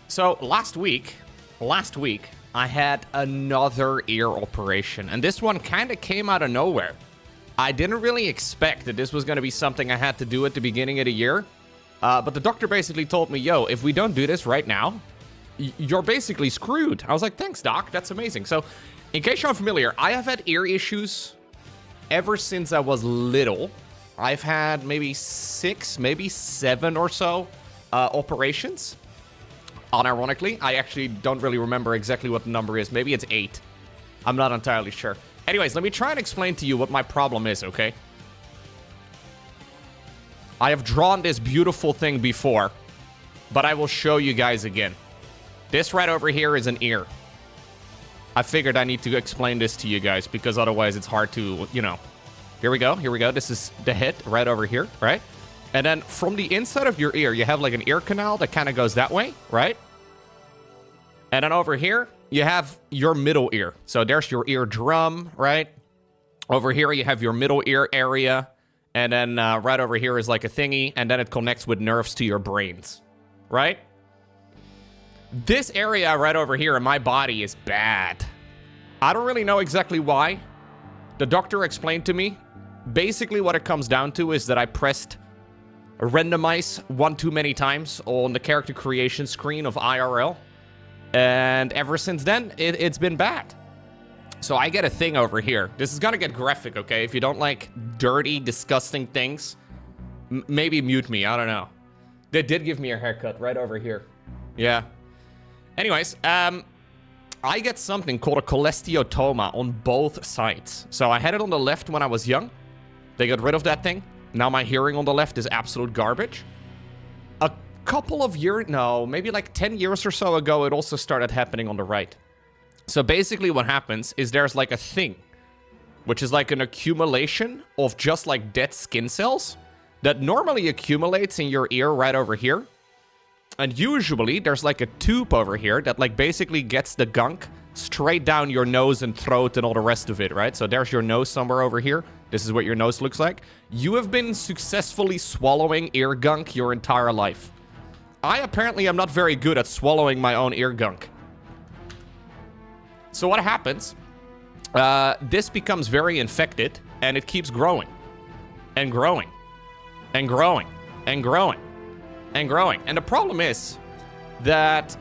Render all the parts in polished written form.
So last week, I had another ear operation, and this one kind of came out of nowhere. I didn't really expect that this was going to be something I had to do at the beginning of the year, but the doctor basically told me, yo, if we don't do this right now, you're basically screwed. I was like, thanks, doc. That's amazing. So, in case you're unfamiliar, I have had ear issues ever since I was little. I've had maybe 6, maybe 7 or so operations. Unironically, I actually don't really remember exactly what the number is. Maybe it's 8. I'm not entirely sure. Anyways, let me try and explain to you what my problem is, okay? I have drawn this beautiful thing before, but I will show you guys again. This right over here is an ear. I figured I need to explain this to you guys because otherwise it's hard to, you know. Here we go. This is the head right over here, right? And then from the inside of your ear, you have like an ear canal that kind of goes that way, right? And then over here, you have your middle ear. So there's your eardrum, right? Over here, you have your middle ear area. And then right over here is like a thingy. And then it connects with nerves to your brains, right? This area right over here in my body is bad. I don't really know exactly why. The doctor explained to me. Basically, what it comes down to is that I pressed randomize one too many times on the character creation screen of IRL. And ever since then, it's been bad. So I get a thing over here. This is gonna get graphic, okay? If you don't like dirty, disgusting things, maybe mute me. I don't know. They did give me a haircut right over here. Yeah. Anyways, I get something called a cholesteatoma on both sides. So I had it on the left when I was young. They got rid of that thing. Now my hearing on the left is absolute garbage. A couple of years, no, maybe like 10 years or so ago, it also started happening on the right. So basically what happens is there's like a thing, which is like an accumulation of just like dead skin cells that normally accumulates in your ear right over here. And usually there's like a tube over here that like basically gets the gunk straight down your nose and throat and all the rest of it, right? So there's your nose somewhere over here. This is what your nose looks like. You have been successfully swallowing ear gunk your entire life. I apparently am not very good at swallowing my own ear gunk. So what happens? This becomes very infected and it keeps growing and growing and growing and growing and growing. And the problem is that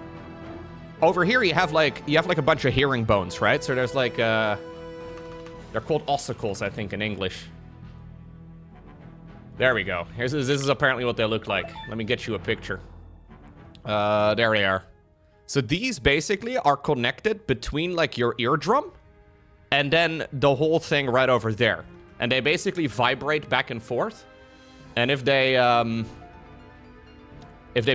over here you have like a bunch of hearing bones, right? So there's like they're called ossicles, I think, in English. There we go. This is apparently what they look like. Let me get you a picture. There they are. So these basically are connected between like your eardrum and then the whole thing right over there. And they basically vibrate back and forth. And if they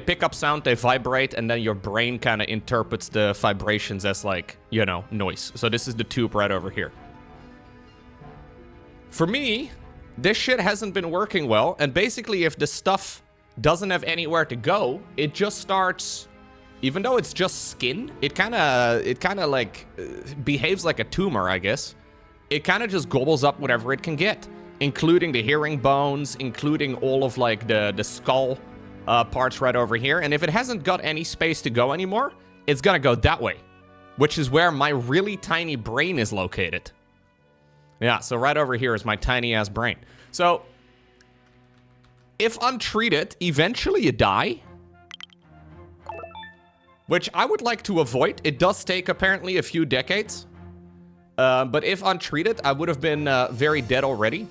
pick up sound, they vibrate, and then your brain kind of interprets the vibrations as like, you know, noise. So this is the tube right over here. For me, this shit hasn't been working well, and basically if the stuff doesn't have anywhere to go, it just starts, even though it's just skin, it kind of like behaves like a tumor, I guess. It kind of just gobbles up whatever it can get, including the hearing bones, including all of like the skull parts right over here. And if it hasn't got any space to go anymore, it's gonna go that way, which is where my really tiny brain is located. Yeah, so right over here is my tiny ass brain. So if untreated, eventually you die, which I would like to avoid. It does take apparently a few decades, but if untreated, I would have been very dead already.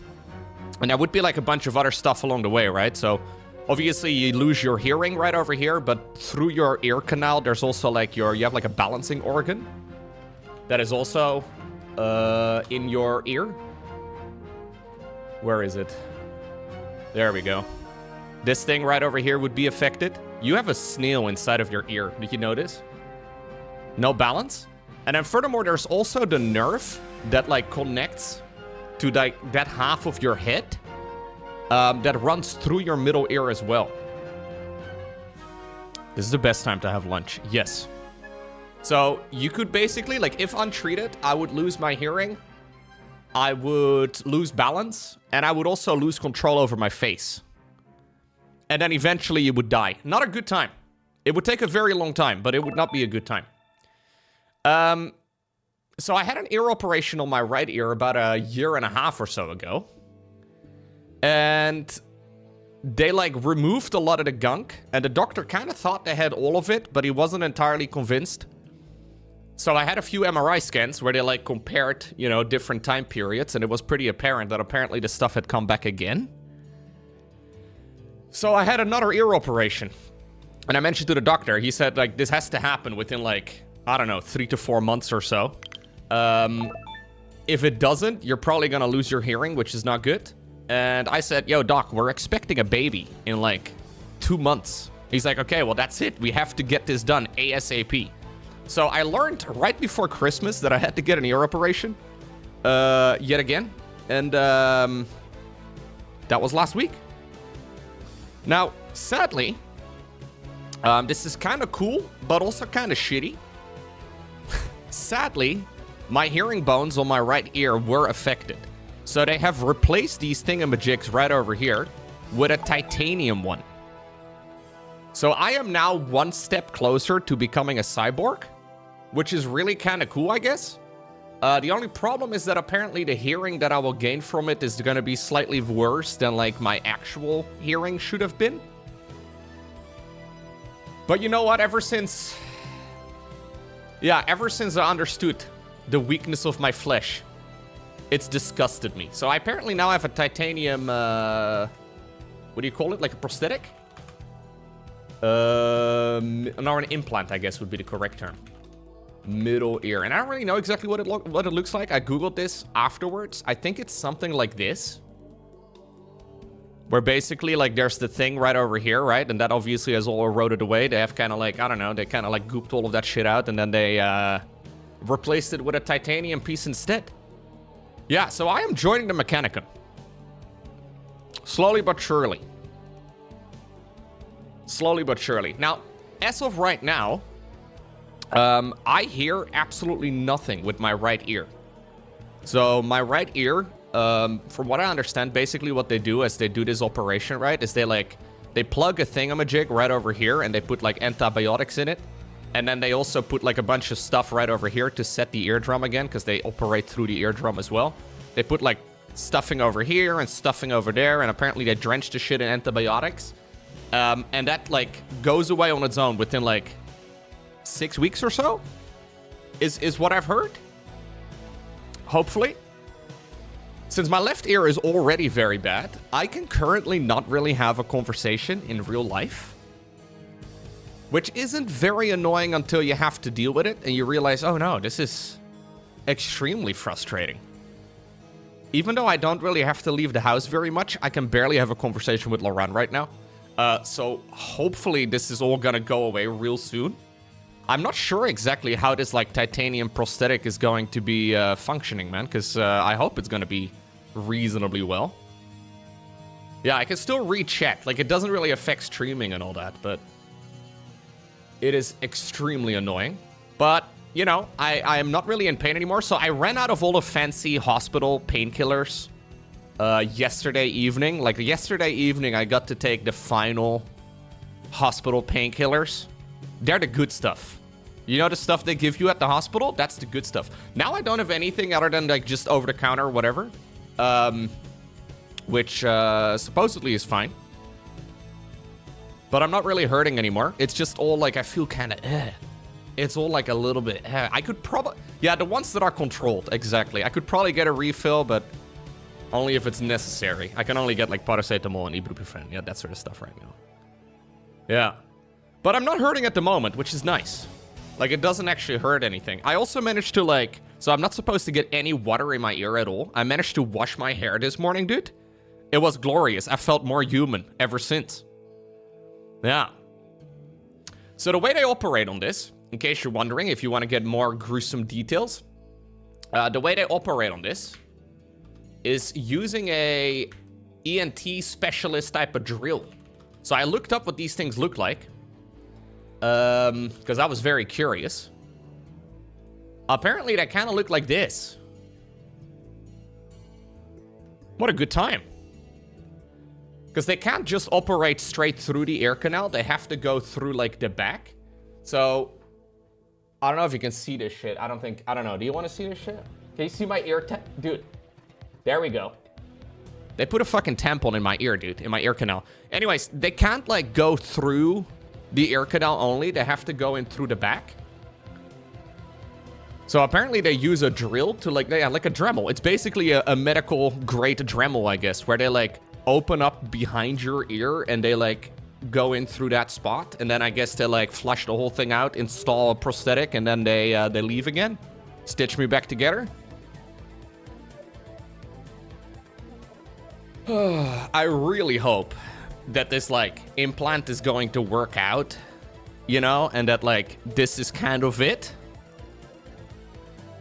And there would be like a bunch of other stuff along the way, right? So obviously you lose your hearing right over here, but through your ear canal, there's also like you have like a balancing organ that is also in your ear. Where is it? There we go. This thing right over here would be affected. You have a snail inside of your ear. Did you notice? No balance. And then furthermore, there's also the nerve that like connects to like that half of your head that runs through your middle ear as well. This is the best time to have lunch. Yes. So you could basically, like, if untreated, I would lose my hearing, I would lose balance, and I would also lose control over my face. And then eventually you would die. Not a good time. It would take a very long time, but it would not be a good time. So I had an ear operation on my right ear about a year and a half or so ago. And they like removed a lot of the gunk, and the doctor kind of thought they had all of it, but he wasn't entirely convinced. So I had a few MRI scans where they like compared, you know, different time periods, and it was pretty apparent that apparently the stuff had come back again. So I had another ear operation, and I mentioned to the doctor, he said like this has to happen within like, I don't know, 3 to 4 months or so. If it doesn't, you're probably gonna lose your hearing, which is not good. And I said, yo, doc, we're expecting a baby in like 2 months. He's like, okay, well, that's it. We have to get this done ASAP. So I learned right before Christmas that I had to get an ear operation yet again. And that was last week. Now, sadly, this is kind of cool, but also kind of shitty. Sadly, my hearing bones on my right ear were affected. So they have replaced these thingamajigs right over here with a titanium one. So I am now one step closer to becoming a cyborg, which is really kind of cool, I guess. The only problem is that apparently the hearing that I will gain from it is going to be slightly worse than like my actual hearing should have been. But you know what? Ever since I understood the weakness of my flesh, it's disgusted me. So I apparently now have a titanium, what do you call it? Like a prosthetic? Or an implant, I guess would be the correct term. Middle ear. And I don't really know exactly what it looks like. I Googled this afterwards. I think it's something like this. Where basically, like, there's the thing right over here, right? And that obviously has all eroded away. They have kind of like, I don't know, they kind of like gooped all of that shit out. And then they replaced it with a titanium piece instead. Yeah, so I am joining the Mechanicum. Slowly but surely. Slowly but surely. Now, as of right now, I hear absolutely nothing with my right ear. So my right ear, from what I understand, basically what they do as they do this operation, right, is they plug a thingamajig right over here and they put like antibiotics in it. And then they also put like a bunch of stuff right over here to set the eardrum again, because they operate through the eardrum as well. They put like stuffing over here and stuffing over there, and apparently they drench the shit in antibiotics. And that like goes away on its own within like 6 weeks or so, is what I've heard. Hopefully. Since my left ear is already very bad, I can currently not really have a conversation in real life. Which isn't very annoying until you have to deal with it and you realize, oh no, this is extremely frustrating. Even though I don't really have to leave the house very much, I can barely have a conversation with Lauren right now. So hopefully this is all gonna go away real soon. I'm not sure exactly how this like titanium prosthetic is going to be functioning, man, because I hope it's gonna be reasonably well. Yeah, I can still read chat. Like, it doesn't really affect streaming and all that, but it is extremely annoying. But, you know, I am not really in pain anymore, so I ran out of all the fancy hospital painkillers yesterday evening. Like, yesterday evening, I got to take the final hospital painkillers. They're the good stuff. You know the stuff they give you at the hospital? That's the good stuff. Now I don't have anything other than, like, just over-the-counter or whatever. Which supposedly is fine. But I'm not really hurting anymore. It's just all like, I feel kind of, It's all like a little bit, I could probably, yeah, the ones that are controlled, exactly. I could probably get a refill, but only if it's necessary. I can only get like paracetamol and ibuprofen. Yeah, that sort of stuff right now. Yeah. But I'm not hurting at the moment, which is nice. Like, it doesn't actually hurt anything. I also managed to like, so I'm not supposed to get any water in my ear at all. I managed to wash my hair this morning, dude. It was glorious. I felt more human ever since. Yeah. So the way they operate on this, in case you're wondering, if you want to get more gruesome details, the way they operate on this is using a ENT specialist type of drill. So I looked up what these things look like, because I was very curious. Apparently they kind of look like this. What a good time. Because they can't just operate straight through the ear canal. They have to go through, like, the back. So, I don't know if you can see this shit. I don't know. Do you want to see this shit? Can you see my ear? Dude, there we go. They put a fucking tampon in my ear, dude. In my ear canal. Anyways, they can't, like, go through the ear canal only. They have to go in through the back. So apparently they use a drill to, like, yeah, like a Dremel. It's basically a medical grade Dremel, I guess, where they, like, open up behind your ear and they, like, go in through that spot. And then I guess they, like, flush the whole thing out, install a prosthetic, and then they leave again. Stitch me back together. I really hope that this, like, implant is going to work out, you know, and that, like, this is kind of it.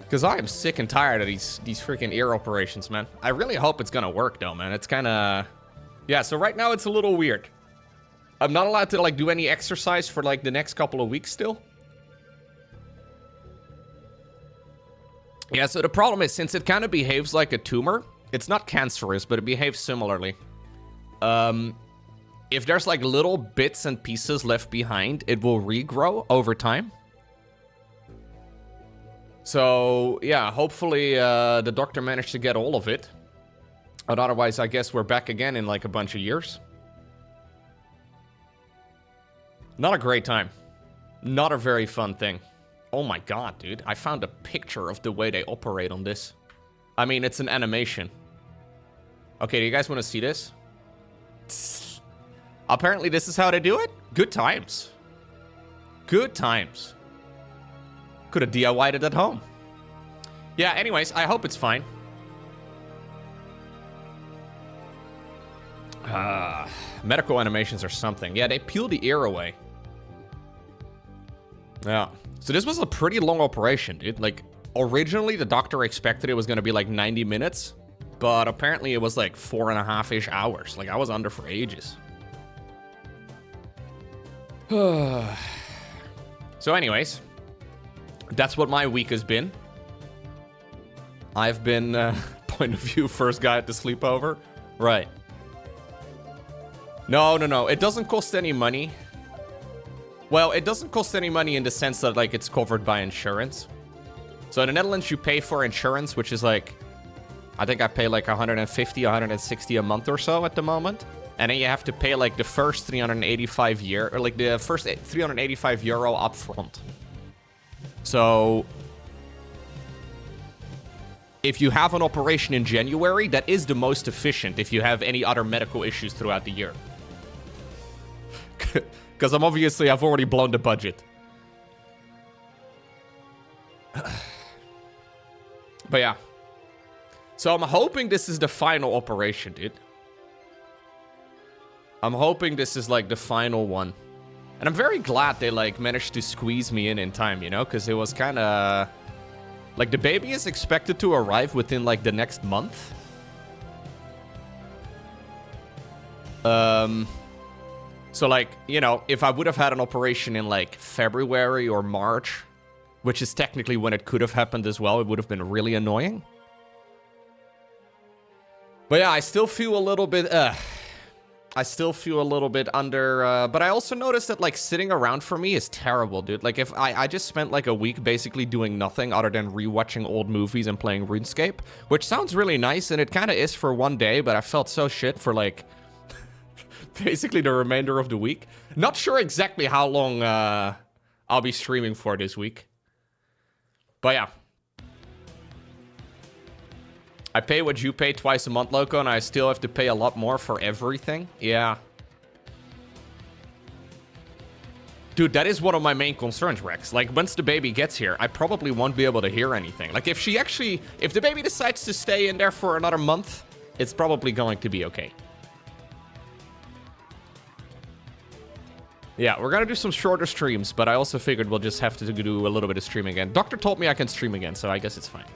Because I am sick and tired of these freaking ear operations, man. I really hope it's gonna work, though, man. It's kind of... Yeah, so right now it's a little weird. I'm not allowed to, like, do any exercise for, like, the next couple of weeks still. Yeah, so the problem is, since it kind of behaves like a tumor, it's not cancerous, but it behaves similarly. If there's, like, little bits and pieces left behind, it will regrow over time. So, yeah, hopefully the doctor managed to get all of it. But otherwise, I guess we're back again in, like, a bunch of years. Not a great time. Not a very fun thing. Oh my god, dude. I found a picture of the way they operate on this. I mean, it's an animation. Okay, do you guys want to see this? Apparently, this is how they do it? Good times. Good times. Could have DIY'd it at home. Yeah, anyways, I hope it's fine. Medical animations are something. Yeah, they peel the ear away. Yeah. So this was a pretty long operation, dude. Like, originally, the doctor expected it was going to be like 90 minutes. But apparently, it was like 4.5-ish hours. Like, I was under for ages. So anyways... That's what my week has been. I've been, point of view, first guy at the sleepover. Right. No. It doesn't cost any money. Well, it doesn't cost any money in the sense that, like, it's covered by insurance. So in the Netherlands, you pay for insurance, which is, like... I think I pay, like, 150, 160 a month or so at the moment. And then you have to pay, like, the first 385 euro up front. So, if you have an operation in January, that is the most efficient if you have any other medical issues throughout the year. Because I've already blown the budget. But yeah. So I'm hoping this is the final operation, dude. I'm hoping this is, like, the final one. And I'm very glad they, like, managed to squeeze me in time, you know? Because it was kind of... Like, the baby is expected to arrive within, like, the next month. So, like, you know, if I would have had an operation in, like, February or March, which is technically when it could have happened as well, it would have been really annoying. But yeah, I still feel a little bit... I still feel a little bit under, but I also noticed that, like, sitting around for me is terrible, dude. Like, if I just spent, like, a week basically doing nothing other than rewatching old movies and playing RuneScape, which sounds really nice, and it kind of is for one day, but I felt so shit for, like, basically the remainder of the week. Not sure exactly how long, I'll be streaming for this week. But yeah. I pay what you pay twice a month, Loco, and I still have to pay a lot more for everything. Yeah. Dude, that is one of my main concerns, Rex. Like, once the baby gets here, I probably won't be able to hear anything. Like, if the baby decides to stay in there for another month, it's probably going to be okay. Yeah, we're gonna do some shorter streams, but I also figured we'll just have to do a little bit of streaming again. Doctor told me I can stream again, so I guess it's fine.